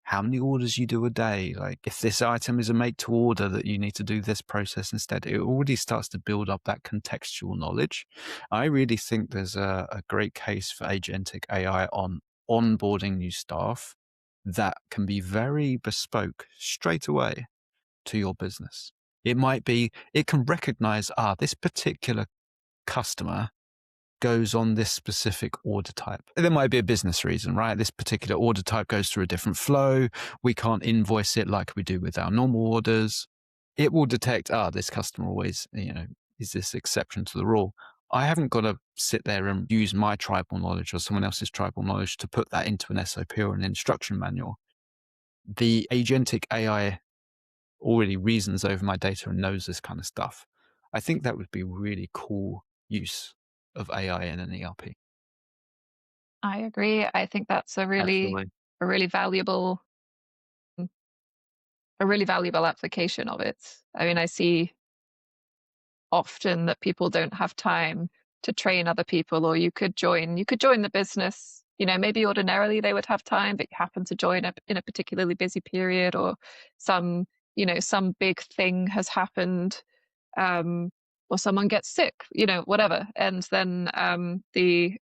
how many orders you do a day. Like if this item is a make to order that you need to do this process instead, it already starts to build up that contextual knowledge. I really think there's a great case for Agentic AI on onboarding new staff that can be very bespoke straight away to your business. It can recognize, this particular customer goes on this specific order type. There might be a business reason, right? This particular order type goes through a different flow. We can't invoice it like we do with our normal orders. It will detect, this customer always, is this exception to the rule. I haven't got to sit there and use my tribal knowledge or someone else's tribal knowledge to put that into an SOP or an instruction manual. The Agentic AI already reasons over my data and knows this kind of stuff. I think that would be really cool use of AI in an ERP. I agree. I think that's a really valuable application of it. I mean, I see often that people don't have time to train other people, or you could join the business. Maybe ordinarily they would have time, but you happen to join in a particularly busy period, or some big thing has happened, or someone gets sick, whatever. And then the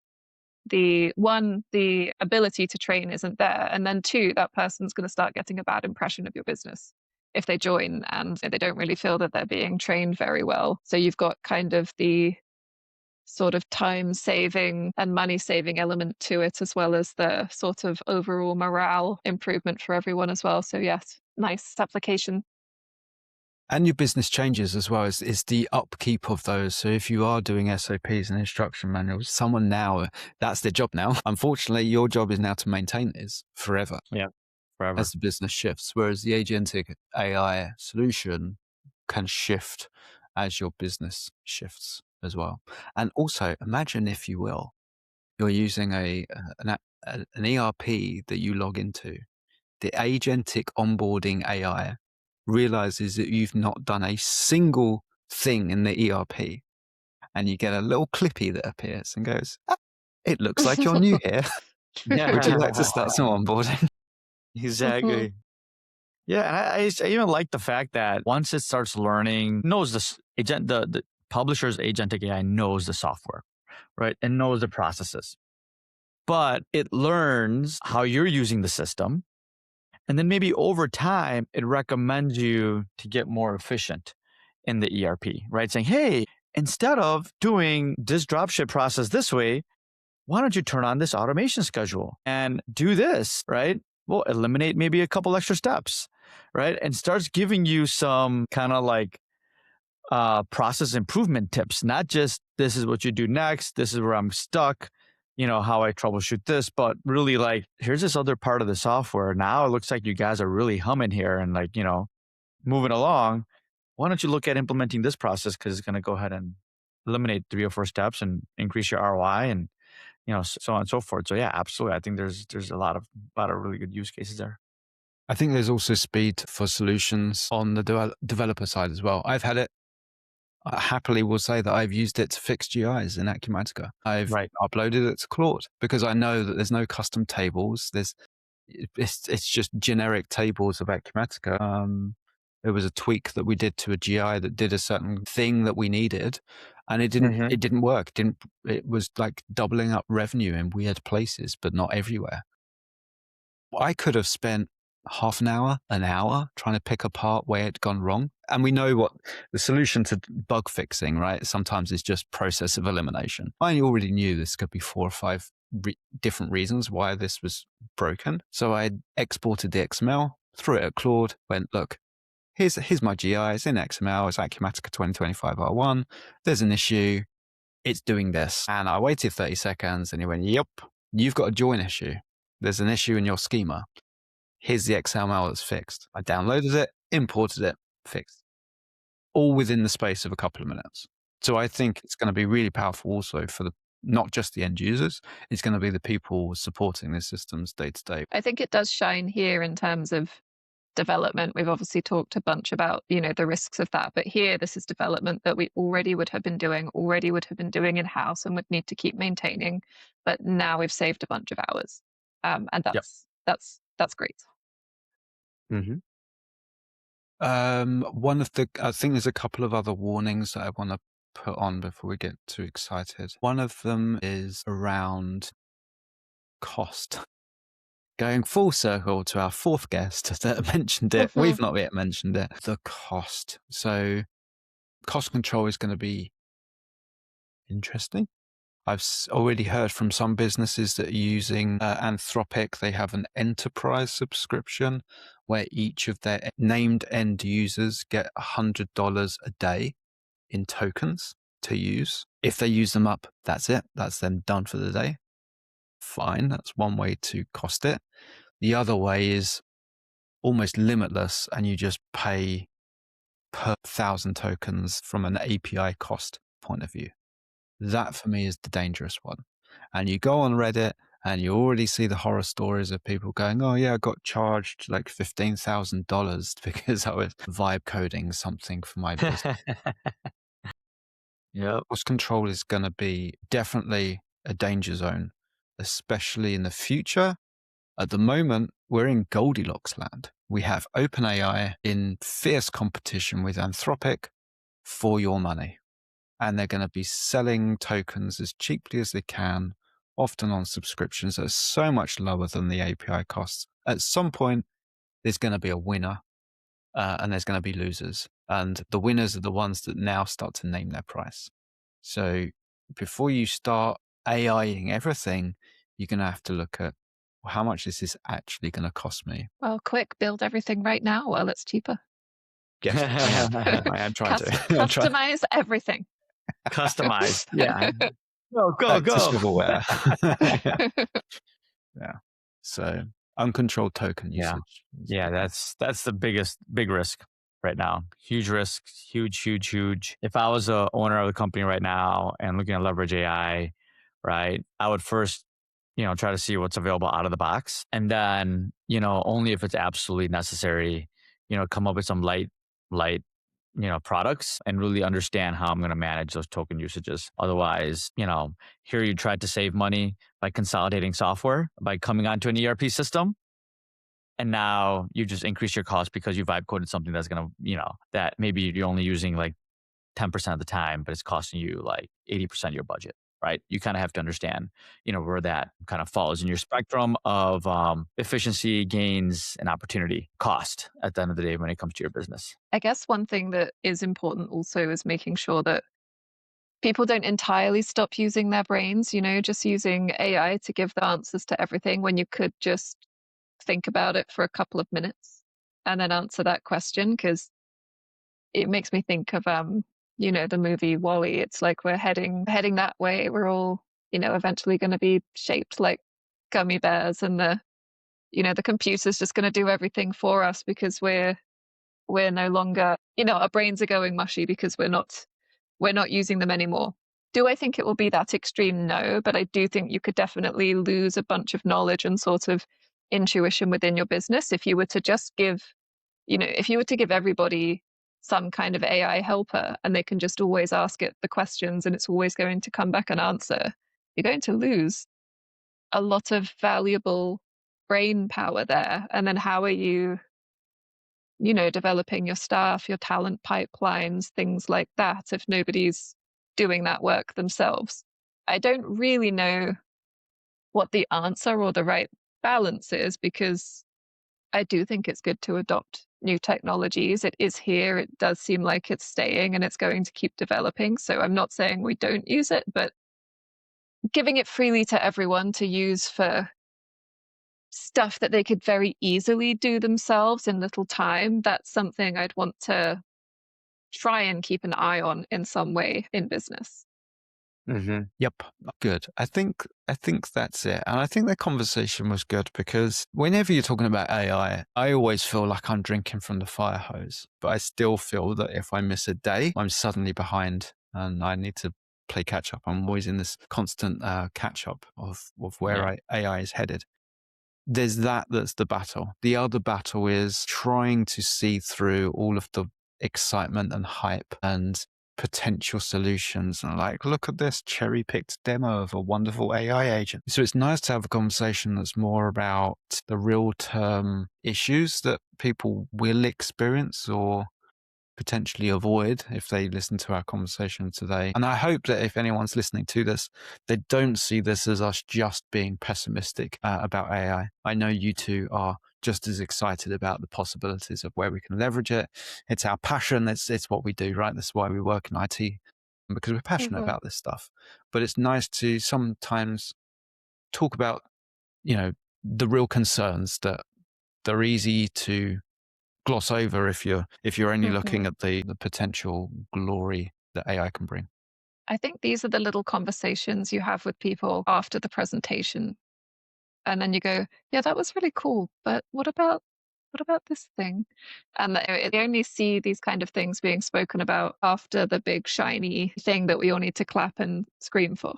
ability to train isn't there. And then two, that person's going to start getting a bad impression of your business if they join and they don't really feel that they're being trained very well. So you've got kind of the sort of time saving and money saving element to it, as well as the sort of overall morale improvement for everyone as well. So yes, nice application. And your business changes as well is the upkeep of those. So if you are doing SOPs and instruction manuals, someone now, that's their job now. Unfortunately, your job is now to maintain this forever. Yeah, forever. As the business shifts. Whereas the Agentic AI solution can shift as your business shifts as well. And also imagine, if you will, you're using an ERP that you log into. The Agentic onboarding AI realizes that you've not done a single thing in the ERP, and you get a little clippy that appears and goes, it looks like you're new here. Would you like to start some onboarding? Exactly. Yeah, and I even like the fact that once it starts learning, knows this agent, the publisher's Agentic AI knows the software, right, and knows the processes, but it learns how you're using the system. And then maybe over time, it recommends you to get more efficient in the ERP, right? Saying, hey, instead of doing this dropship process this way, why don't you turn on this automation schedule and do this, right? Well, eliminate maybe a couple extra steps, right? And starts giving you some kind of like process improvement tips, not just this is what you do next, this is where I'm stuck, how I troubleshoot this, but really like, here's this other part of the software. Now it looks like you guys are really humming here and like, moving along. Why don't you look at implementing this process? Because it's going to go ahead and eliminate 3 or 4 steps and increase your ROI and, so on and so forth. So yeah, absolutely. I think there's a lot of really good use cases there. I think there's also speed for solutions on the developer side as well. I've had it. I happily will say that I've used it to fix GIs in Acumatica. I've uploaded it to Claude because I know that there's no custom tables. It's just generic tables of Acumatica. It was a tweak that we did to a GI that did a certain thing that we needed, and it didn't work. It was like doubling up revenue in weird places, but not everywhere. I could have spent half an hour trying to pick apart where it'd gone wrong. And we know what the solution to bug fixing, right? Sometimes is just process of elimination. I already knew this could be 4 or 5 different reasons why this was broken. So I exported the XML, threw it at Claude, went, look, here's my GI, it's in XML, it's Acumatica 2025 R1. There's an issue, it's doing this. And I waited 30 seconds and he went, yep, you've got a join issue. There's an issue in your schema. Here's the XML that's fixed. I downloaded it, imported it, fixed. All within the space of a couple of minutes. So I think it's going to be really powerful also for not just the end users, it's going to be the people supporting the systems day to day. I think it does shine here in terms of development. We've obviously talked a bunch about, the risks of that, but here this is development that we already would have been doing in-house and would need to keep maintaining. But now we've saved a bunch of hours. And that's great. Mm-hmm. I think there's a couple of other warnings that I want to put on before we get too excited. One of them is around cost. Going full circle to our fourth guest that mentioned it. We've not yet mentioned it. The cost. So cost control is going to be interesting. I've already heard from some businesses that are using Anthropic. They have an enterprise subscription where each of their named end users get $100 a day in tokens to use. If they use them up, that's it. That's them done for the day. Fine. That's one way to cost it. The other way is almost limitless and you just pay per 1,000 tokens from an API cost point of view. That for me is the dangerous one. And you go on Reddit and you already see the horror stories of people going, oh yeah, I got charged like $15,000 because I was vibecoding something for my business. Yeah. Cost control is going to be definitely a danger zone, especially in the future. At the moment, we're in Goldilocks land. We have OpenAI in fierce competition with Anthropic for your money. And they're going to be selling tokens as cheaply as they can, often on subscriptions that are so much lower than the API costs. At some point, there's going to be a winner and there's going to be losers. And the winners are the ones that now start to name their price. So before you start AIing everything, you're going to have to look at, well, how much is this actually going to cost me? Well, quick, build everything right now while it's cheaper. Yes, I am trying to. Customize everything. Customize. Yeah. Go. Shovelware. Yeah. So uncontrolled token usage. Yeah, that's the big risk right now. Huge risk, huge. If I was a owner of the company right now and looking at leverage AI, right, I would first, try to see what's available out of the box. And then, only if it's absolutely necessary, come up with some light, products and really understand how I'm going to manage those token usages. Otherwise, here you tried to save money by consolidating software, by coming onto an ERP system. And now you just increase your cost because you vibe coded something that's going to, that maybe you're only using like 10% of the time, but it's costing you like 80% of your budget, right? You kind of have to understand, where that kind of falls in your spectrum of efficiency, gains, and opportunity cost at the end of the day when it comes to your business. I guess one thing that is important also is making sure that people don't entirely stop using their brains, just using AI to give the answers to everything when you could just think about it for a couple of minutes and then answer that question, because it makes me think of the movie WALL-E. It's like we're heading that way. We're all eventually going to be shaped like gummy bears, and the computer's just going to do everything for us because we're no longer, our brains are going mushy because we're not using them anymore. Do I think it will be that extreme? No, but I do think you could definitely lose a bunch of knowledge and sort of intuition within your business if you were to just give everybody some kind of AI helper and they can just always ask it the questions and it's always going to come back and answer. You're going to lose a lot of valuable brain power there. And then how are you developing your staff, your talent pipelines, things like that, if nobody's doing that work themselves. I don't really know what the answer or the right balance is, because I do think it's good to adopt new technologies. It is here. It does seem like it's staying and it's going to keep developing. So I'm not saying we don't use it, but giving it freely to everyone to use for stuff that they could very easily do themselves in little time, that's something I'd want to try and keep an eye on in some way in business. Yep, good. I think that's it. And I think the conversation was good because whenever you're talking about AI, I always feel like I'm drinking from the fire hose. But I still feel that if I miss a day, I'm suddenly behind and I need to play catch up. I'm always in this constant catch up of where AI is headed. There's that's the battle. The other battle is trying to see through all of the excitement and hype and potential solutions and like, look at this cherry-picked demo of a wonderful AI agent. So it's nice to have a conversation that's more about the real-term issues that people will experience or potentially avoid if they listen to our conversation today. And I hope that if anyone's listening to this, they don't see this as us just being pessimistic about AI. I know you two are just as excited about the possibilities of where we can leverage it. It's our passion. It's what we do, right? That's why we work in IT, because we're passionate about this stuff. But it's nice to sometimes talk about, the real concerns that they're easy to gloss over if you're only looking at the potential glory that AI can bring. I think these are the little conversations you have with people after the presentation. And then you go, yeah, that was really cool, but what about this thing? And they only see these kind of things being spoken about after the big shiny thing that we all need to clap and scream for.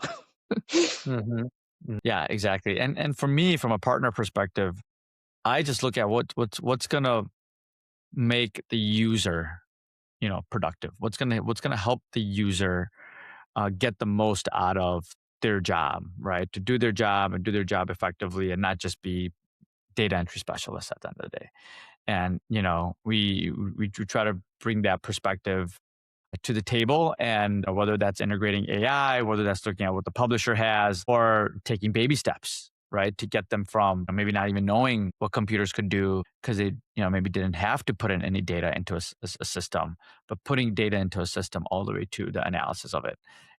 Yeah, exactly. And for me, from a partner perspective, I just look at what's gonna make the user, productive. What's gonna help the user get the most out of their job, right? To do their job and do their job effectively, and not just be data entry specialists at the end of the day. And we try to bring that perspective to the table, and whether that's integrating AI, whether that's looking at what the publisher has, or taking baby steps, right, to get them from maybe not even knowing what computers could do because they maybe didn't have to put in any data into a system, but putting data into a system all the way to the analysis of it,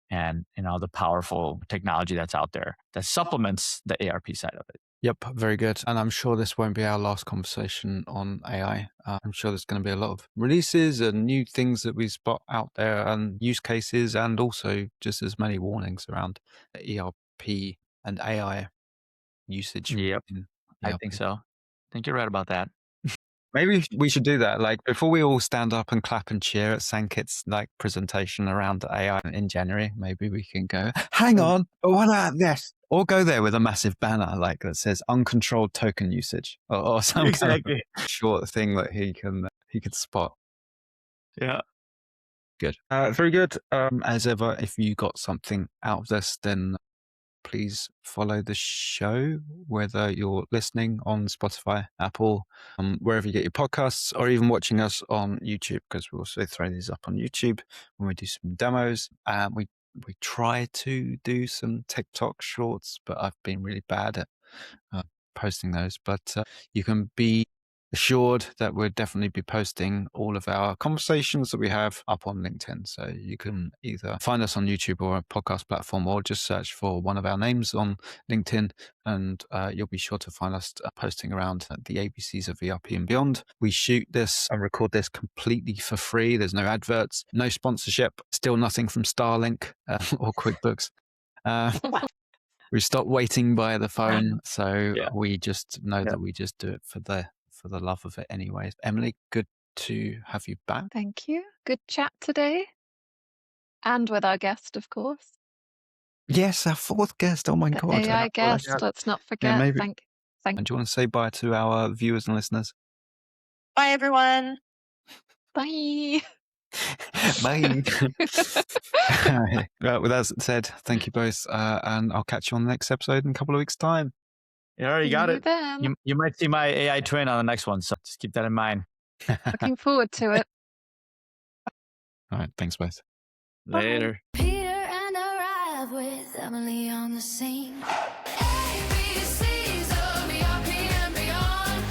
and the powerful technology that's out there that supplements the ARP side of it. Yep, very good. And I'm sure this won't be our last conversation on AI. I'm sure there's going to be a lot of releases and new things that we spot out there and use cases, and also just as many warnings around ERP and AI usage. Yep, I think so. I think you're right about that. Maybe we should do that. Like before we all stand up and clap and cheer at Sankit's presentation around AI in January, maybe we can go, hang on, but what about this? Or go there with a massive banner that says uncontrolled token usage or some kind of short thing that he can spot. Yeah. Good. Very good. As ever, if you got something out of this, then please follow the show, whether you're listening on Spotify, Apple, wherever you get your podcasts, or even watching us on YouTube, because we also throw these up on YouTube when we do some demos. We try to do some TikTok shorts, but I've been really bad at posting those. But you can be assured that we'll definitely be posting all of our conversations that we have up on LinkedIn. So you can either find us on YouTube or a podcast platform, or just search for one of our names on LinkedIn, and you'll be sure to find us posting around the ABCs of ERP and beyond. We shoot this and record this completely for free. There's no adverts, no sponsorship, still nothing from Starlink or QuickBooks. We stopped waiting by the phone, so we just know that we just do it for the love of it anyway. Emily, good to have you back. Thank you. Good chat today. And with our guest, of course. Yes, our fourth guest. Oh my God. AI guest, let's not forget. Yeah, maybe. Thank And do you want to say bye to our viewers and listeners? Bye, everyone. Bye. Bye. With that said, thank you both, and I'll catch you on the next episode in a couple of weeks' time. You already got it. You might see my AI twin on the next one, so just keep that in mind. Looking forward to it. All right. Thanks, both. Later. Peter and arrive with Emily on the scene. ABCs of ERP and beyond.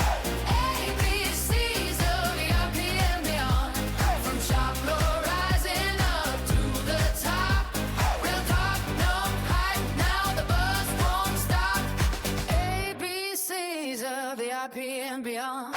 ABCs of ERP and beyond. From shop floor rising up to the top. Real talk, no hype. Now the buzz won't stop. ABCs of ERP and beyond.